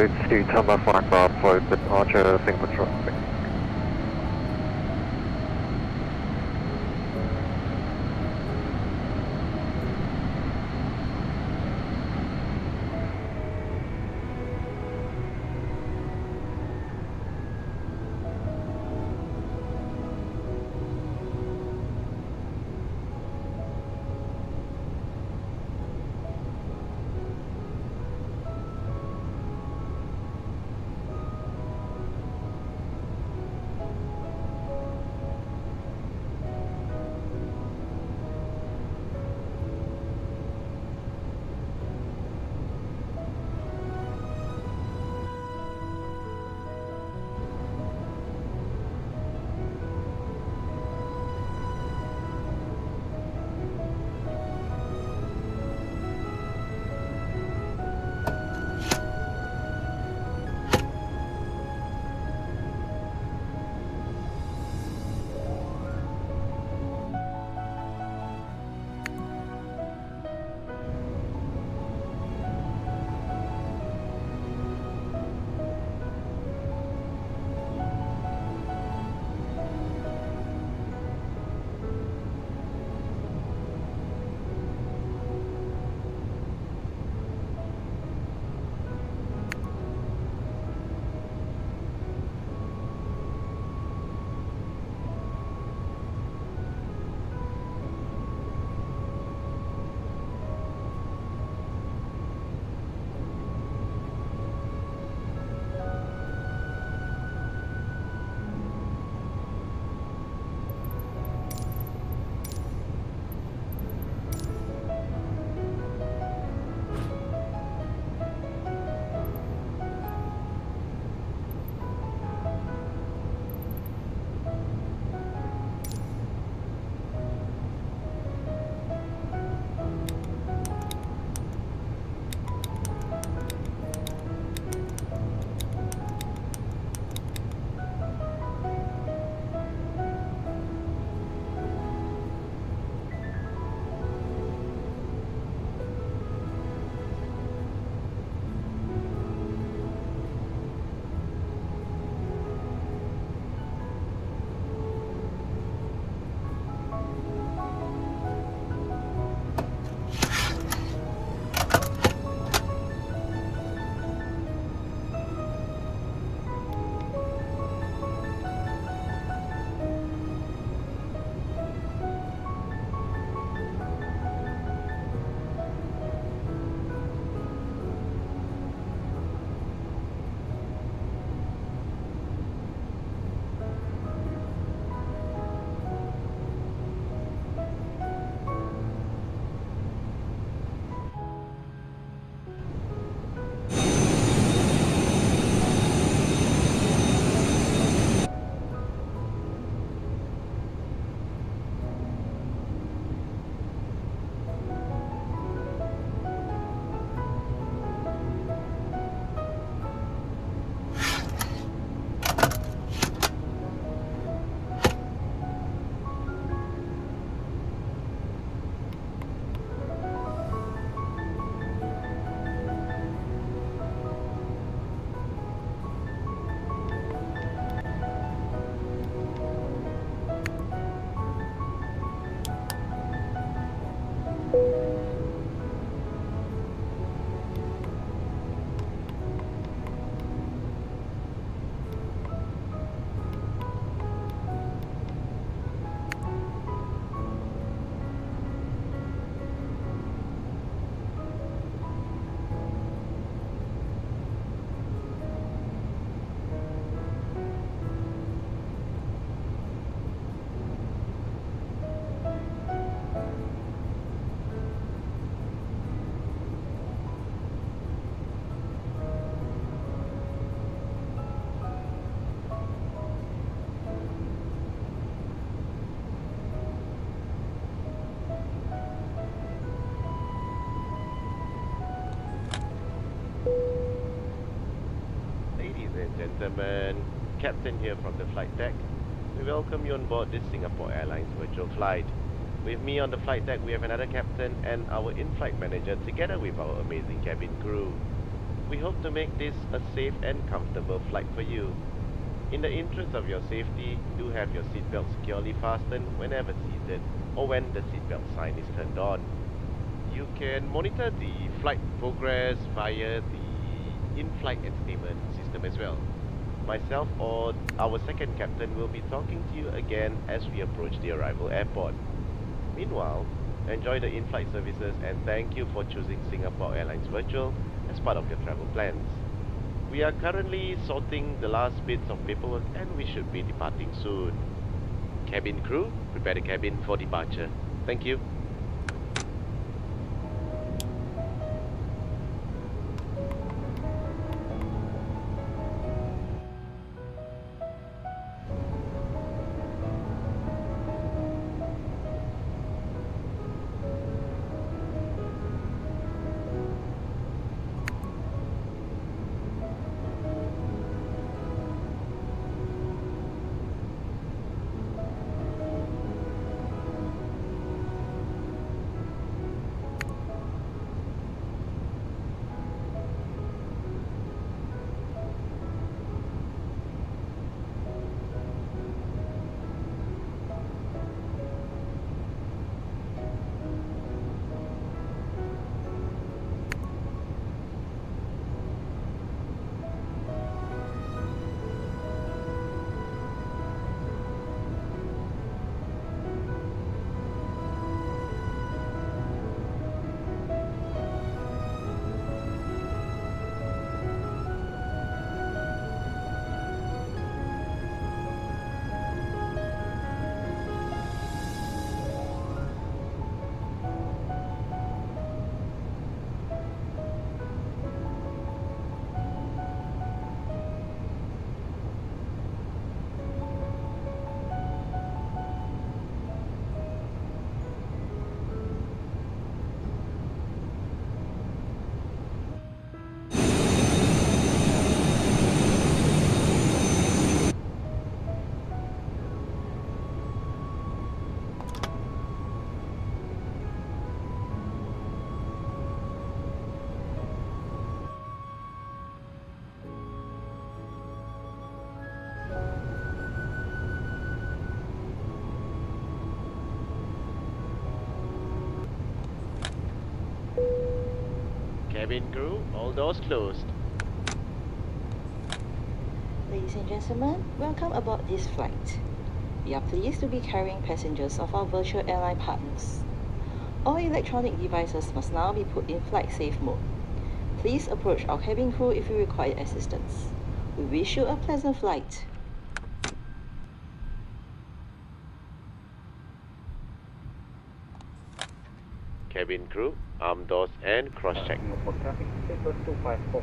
Approach to Thomas Mark for departure Singapore traffic. Gentlemen, Captain here from the flight deck. We welcome you on board this Singapore Airlines virtual flight. With me on the flight deck, we have another captain and our in-flight manager together with our amazing cabin crew. We hope to make this a safe and comfortable flight for you. In the interest of your safety, do have your seatbelt securely fastened whenever seated or when the seatbelt sign is turned on. You can monitor the flight progress via the in-flight entertainment system as well. Myself or our second captain will be talking to you again as we approach the arrival airport. Meanwhile, enjoy the in-flight services and thank you for choosing Singapore Airlines Virtual as part of your travel plans. We are currently sorting the last bits of paperwork and we should be departing soon. Cabin crew, prepare the cabin for departure. Thank you. Cabin crew, all doors closed. Ladies and gentlemen, welcome aboard this flight. We are pleased to be carrying passengers of our virtual airline partners. All electronic devices must now be put in flight safe mode. Please approach our cabin crew if you require assistance. We wish you a pleasant flight. Cabin crew, arm doors and cross-check.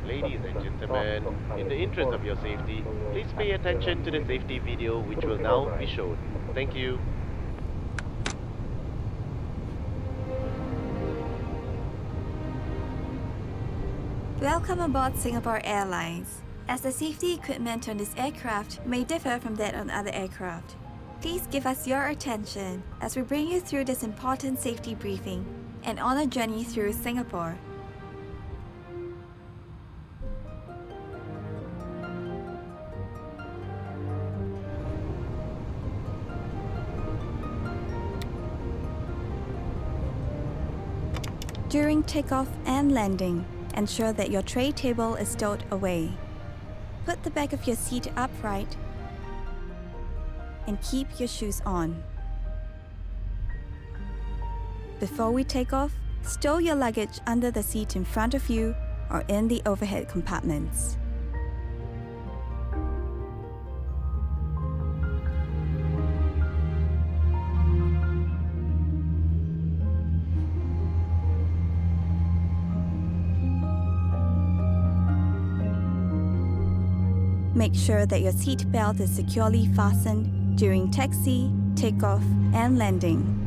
Ladies and gentlemen, in the interest of your safety, please pay attention to the safety video which will now be shown. Thank you. Welcome aboard Singapore Airlines. As the safety equipment on this aircraft may differ from that on other aircraft, please give us your attention as we bring you through this important safety briefing and on a journey through Singapore. During takeoff and landing, ensure that your tray table is stowed away. Put the back of your seat upright and keep your shoes on. Before we take off, stow your luggage under the seat in front of you or in the overhead compartments. Make sure that your seat belt is securely fastened during taxi, takeoff, and landing.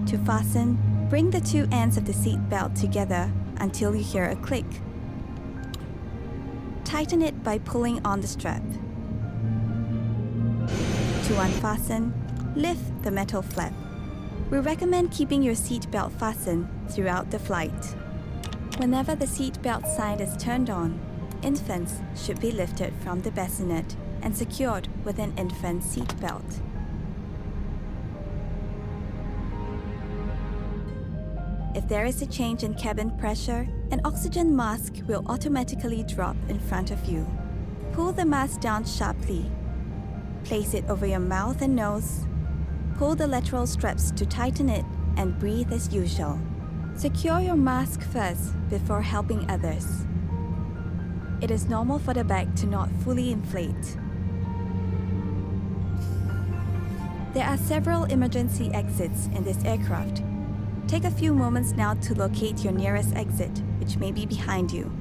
To fasten, bring the two ends of the seat belt together until you hear a click. Tighten it by pulling on the strap. To unfasten, lift the metal flap. We recommend keeping your seat belt fastened throughout the flight. Whenever the seat belt sign is turned on, infants should be lifted from the bassinet and secured with an infant seat belt. If there is a change in cabin pressure, an oxygen mask will automatically drop in front of you. Pull the mask down sharply. Place it over your mouth and nose. Pull the lateral straps to tighten it and breathe as usual. Secure your mask first before helping others. It is normal for the bag to not fully inflate. There are several emergency exits in this aircraft. Take a few moments now to locate your nearest exit, which may be behind you.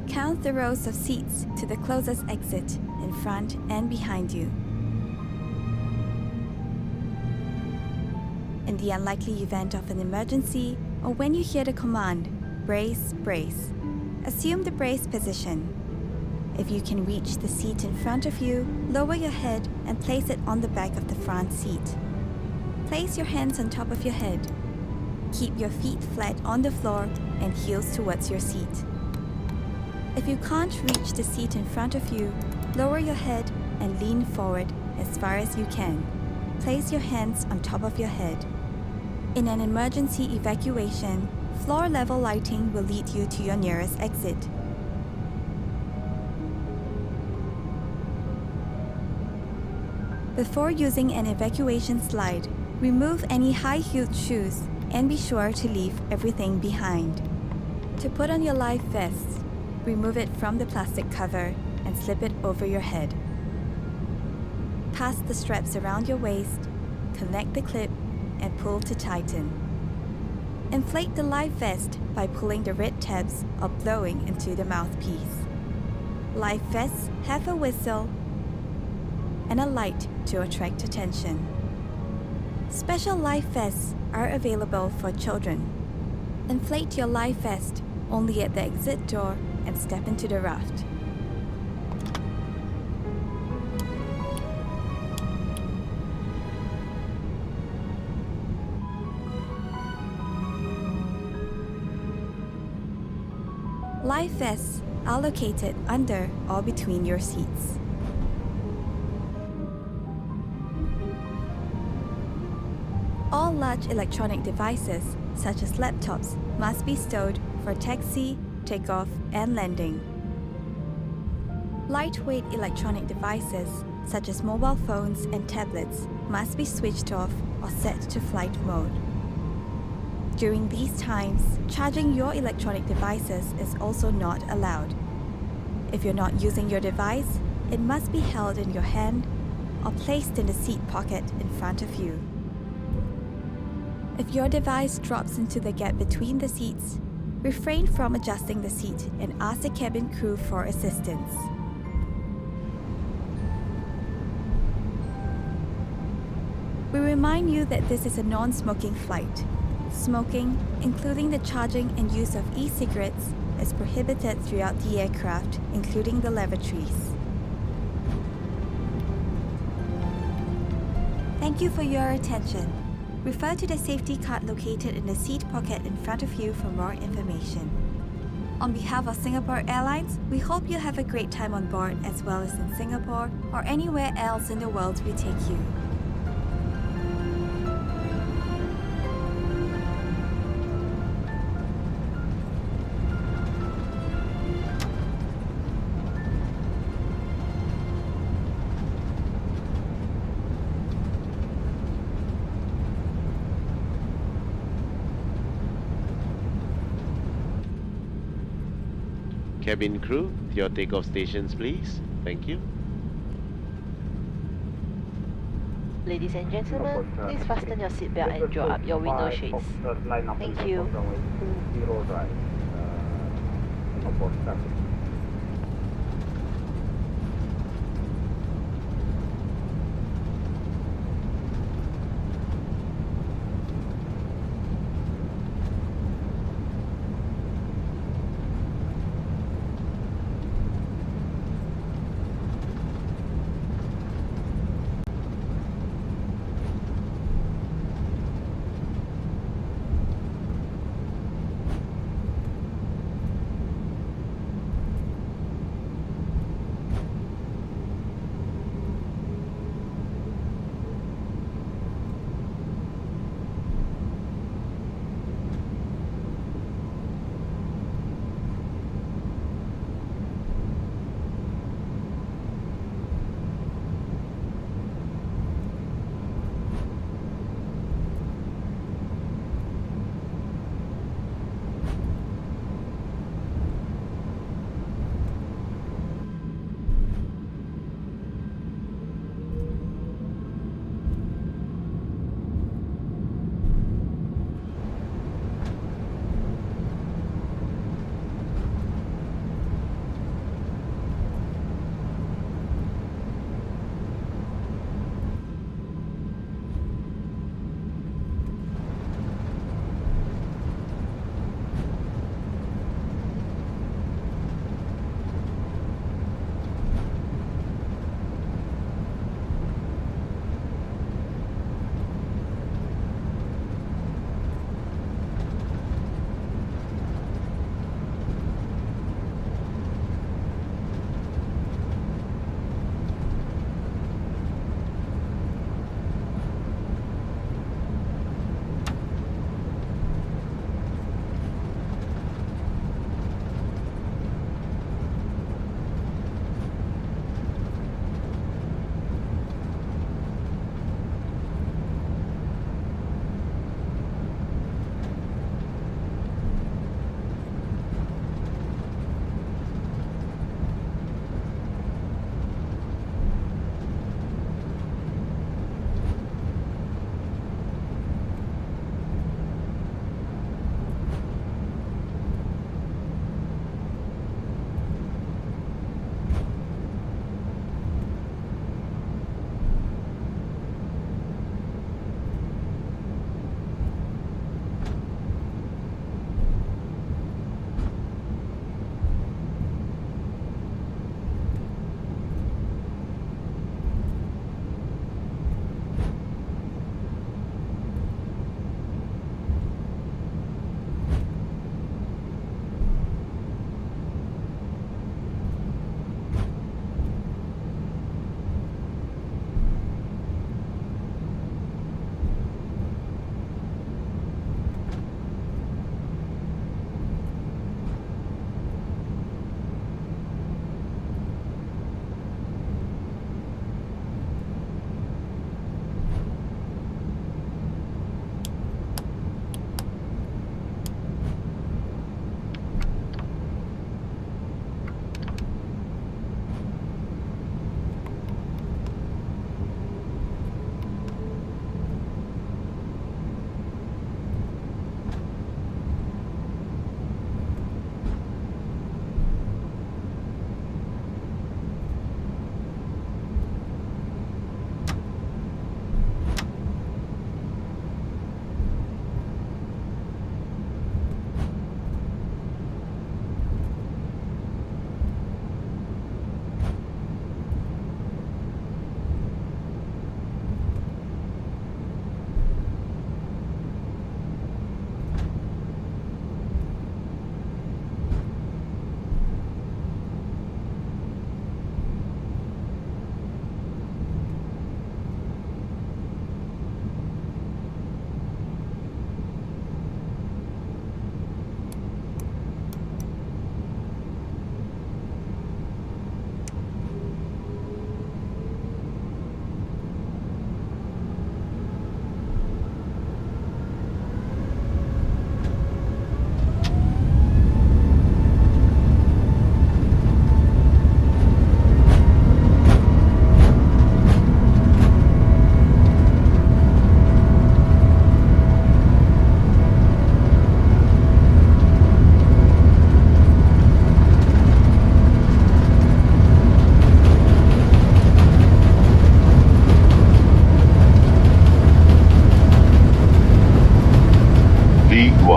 Count the rows of seats to the closest exit in front and behind you. In the unlikely event of an emergency, or when you hear the command, brace, brace, assume the brace position. If you can reach the seat in front of you, lower your head and place it on the back of the front seat. Place your hands on top of your head. Keep your feet flat on the floor and heels towards your seat. If you can't reach the seat in front of you, lower your head and lean forward as far as you can. Place your hands on top of your head. In an emergency evacuation, floor-level lighting will lead you to your nearest exit. Before using an evacuation slide, remove any high-heeled shoes and be sure to leave everything behind. To put on your life vest, remove it from the plastic cover and slip it over your head. Pass the straps around your waist, connect the clip, and pull to tighten. Inflate the life vest by pulling the red tabs or blowing into the mouthpiece. Life vests have a whistle and a light to attract attention. Special life vests are available for children. Inflate your life vest only at the exit door and step into the raft. Life vests are located under or between your seats. All large electronic devices, such as laptops, must be stowed for taxi, takeoff, and landing. Lightweight electronic devices, such as mobile phones and tablets, must be switched off or set to flight mode. During these times, charging your electronic devices is also not allowed. If you're not using your device, it must be held in your hand or placed in the seat pocket in front of you. If your device drops into the gap between the seats, refrain from adjusting the seat and ask the cabin crew for assistance. We remind you that this is a non-smoking flight. Smoking, including the charging and use of e-cigarettes, is prohibited throughout the aircraft, including the lavatories. Thank you for your attention. Refer to the safety card located in the seat pocket in front of you for more information. On behalf of Singapore Airlines, we hope you have a great time on board as well as in Singapore or anywhere else in the world we take you. Cabin crew, to your takeoff stations please. Thank you. Ladies and gentlemen, please fasten your seatbelt and draw up your window shades. Thank you.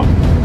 SQ221.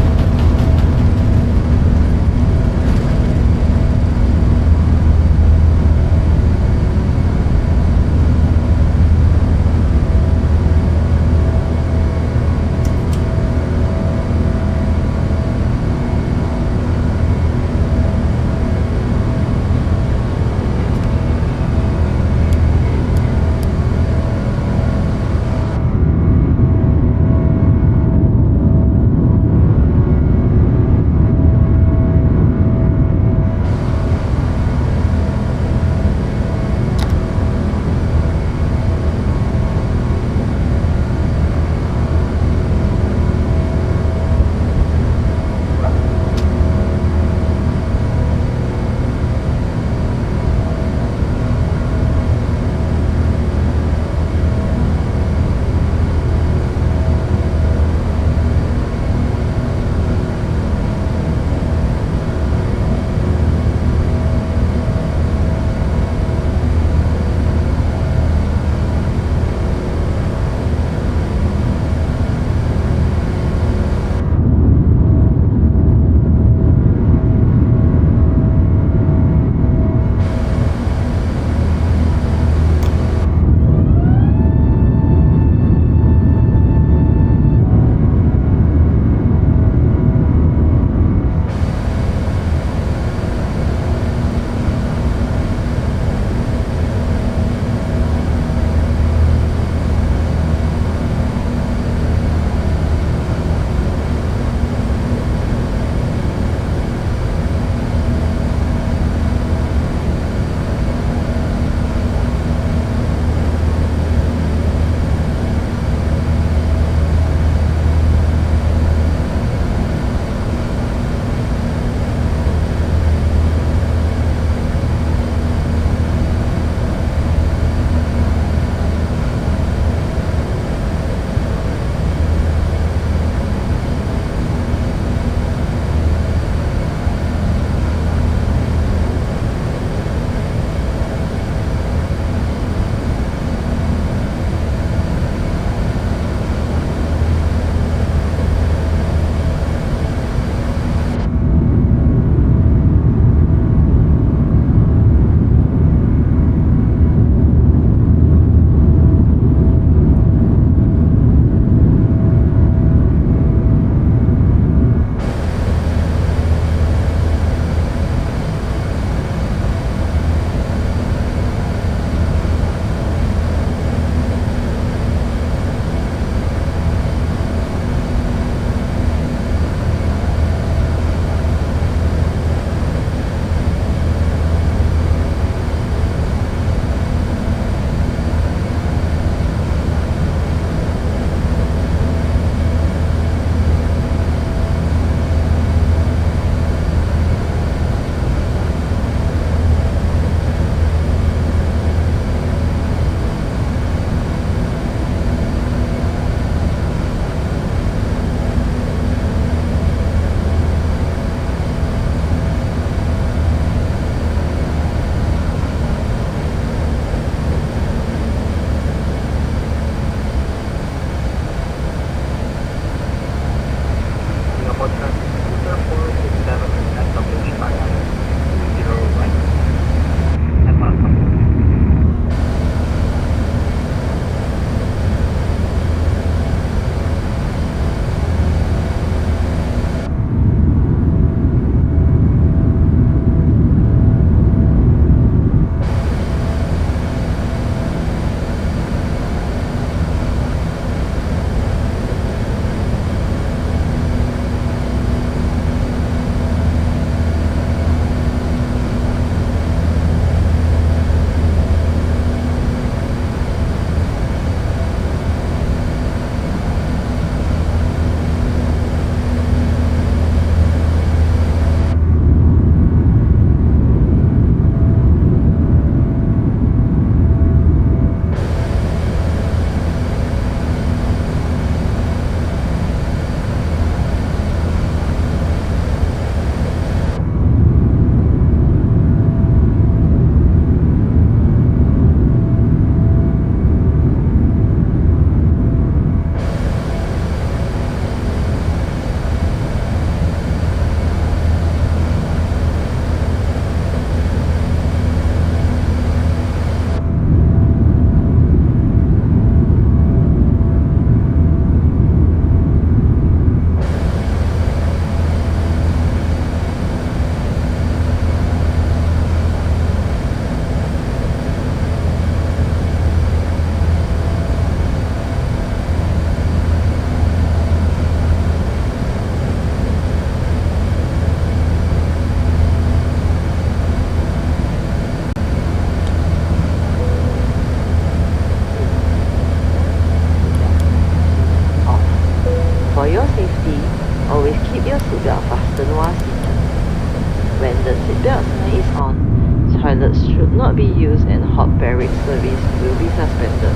should not be used and hot beverage service will be suspended.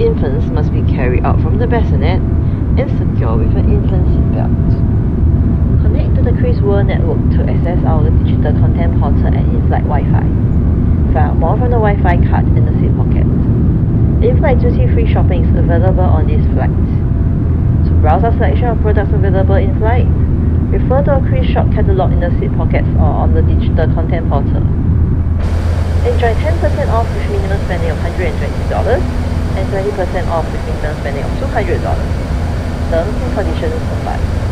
Infants must be carried out from the bassinet and secured with an infant seatbelt. Connect to the Chris World network to access our digital content portal and in-flight Wi-Fi. Find out more from the Wi-Fi card in the seat pocket. In-flight duty-free shopping is available on this flight. To browse our selection of products available in flight, refer to our Chris Shop catalogue in the seat pockets or on the digital content portal. Enjoy 10% off with minimum spending of $120 and 20% off with minimum spending of $200. Terms and conditions apply.